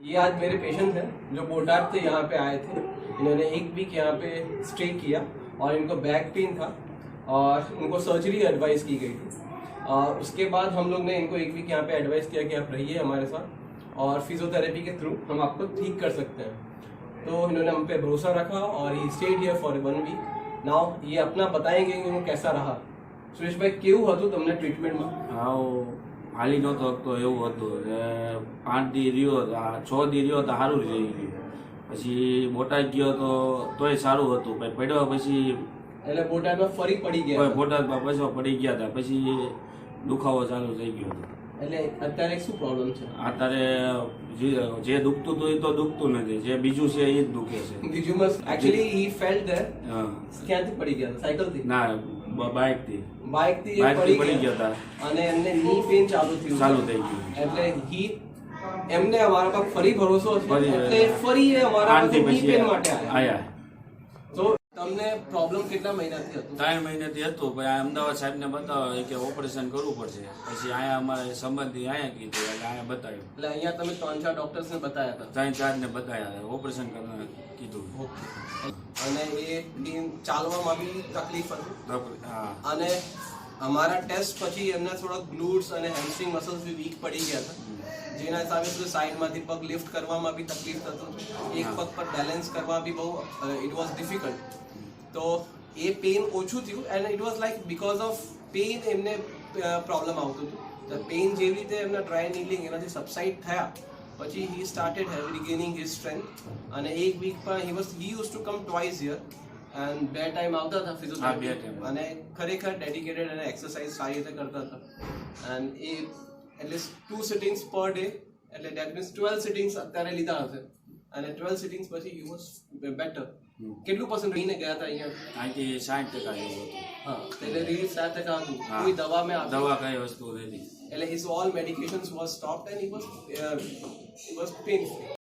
ये आज मेरे पेशेंट हैं जो बोटाड से यहाँ पे आए थे। इन्होंने 1 वीक यहाँ पे स्टे किया और इनको बैक पेन था और इनको सर्जरी एडवाइस की गई थी। उसके बाद हम लोग ने इनको 1 वीक यहाँ पे एडवाइस किया कि आप रहिए हमारे साथ और फिजियोथेरेपी के थ्रू हम आपको ठीक कर सकते हैं। तो इन्होंने हम पे भरोसा रखा और he stayed here for 1 week. Now ये अपना बताएंगे कि उनको कैसा रहा। सुरेश भाई, केવું હતું તમને ટ્રીટમેન્ટમાં? હા, હાલી નહોતો શકતો એવું હતું. 5 દી રહ્યો, 6 દી રહ્યો તો સારું રહી ગયું. પછી બોટાદ ગયો તો તોય સારું હતું. પછી પડ્યો પછી એટલે બોટાદમાં ફરી પડી ગયા? બોટાદમાં પછી પડી ગયા હતા. પછી દુખાવો ચાલુ થઈ ગયો હતો. એટલે અત્યારે શું પ્રોબ્લેમ છે? અત્યારે જે દુખતું હતું એ તો દુખતું નથી, જે બીજું છે એ જ દુખે છે. બીજું એકચ્યુઅલી હી ફેલ્ટ ધેર. હા. ક્યાંથી પડી ગયા? સાયકલથી? ના, બાઇકથી પડી ગયા હતા અને એમને ની પેન ચાલુ થઈ ગયું. એટલે હી એમને અમારા પર ફરી ભરોસો છે એટલે ફરી એ અમારા પર ની પેન માટે આયા. તો તમને પ્રોબ્લેમ કેટલા મહિનાથી હતું? 3 મહિનાથી હતું. પછી અમદાવાદ સાહેબને બતાવ્યો કે ઓપરેશન કરવું પડશે. પછી અહીંયા અમારે સંબંધી અહીંયા કીધું એટલે અહીંયા બતાવ્યું. એટલે અહીંયા તમે 3-4 ડોક્ટર્સને બતાવ્યા હતા? 3-4 ને બતાવ્યા હતા. ઓપરેશન કરવા કીધું. અને એ ચાલવામાં બી તકલીફ હતી. હા. અને અમારા ટેસ્ટ પછી એમના થોડા ગ્લુટ્સ અને હેમસ્ટ્રિંગ મસલ્સ બી વીક પડી ગયા હતા, જેના હિસાબે સાઈડમાંથી પગ લિફ્ટ કરવામાં બી તકલીફ થતું. એક પગ પર બેલેન્સ કરવા બી બહુ ઇટ વોઝ ડિફિકલ્ટ. તો એ પેન ઓછું થયું and it was like because of pain એમને પ્રોબ્લેમ આવતું હતું. તો પેન જેવી રીતે એમના ડ્રાય નીલિંગ એનાથી સબસાઇડ થયા પછી he started regaining his strength. અને 1 વીક પણ he use to come twice year and 2 time આવતા હતા ફિઝિયોથેરાપી. અને ખરેખર ડેડિકેટેડ અને એક્સરસાઇઝ સારી રીતે કરતા હતા. And A at least 2 સિટિંગ્સ per day, એટલે દેટ મીન્સ 12 સિટિંગ્સ અત્યારે લીધા હશે. અને 12 સિટિંગ્સ પછી હી વોઝ બેટર. કેટલું પર્સન્ટ રહીને ગયા હતા અહીંયા? અહીંથી 60% જેવું હતું. હા, એટલે રિલીફ 7% હતું. કોઈ દવા મેં દવા કઈ વસ્તુ નથી. એટલે his all medications was stopped and he was pain free.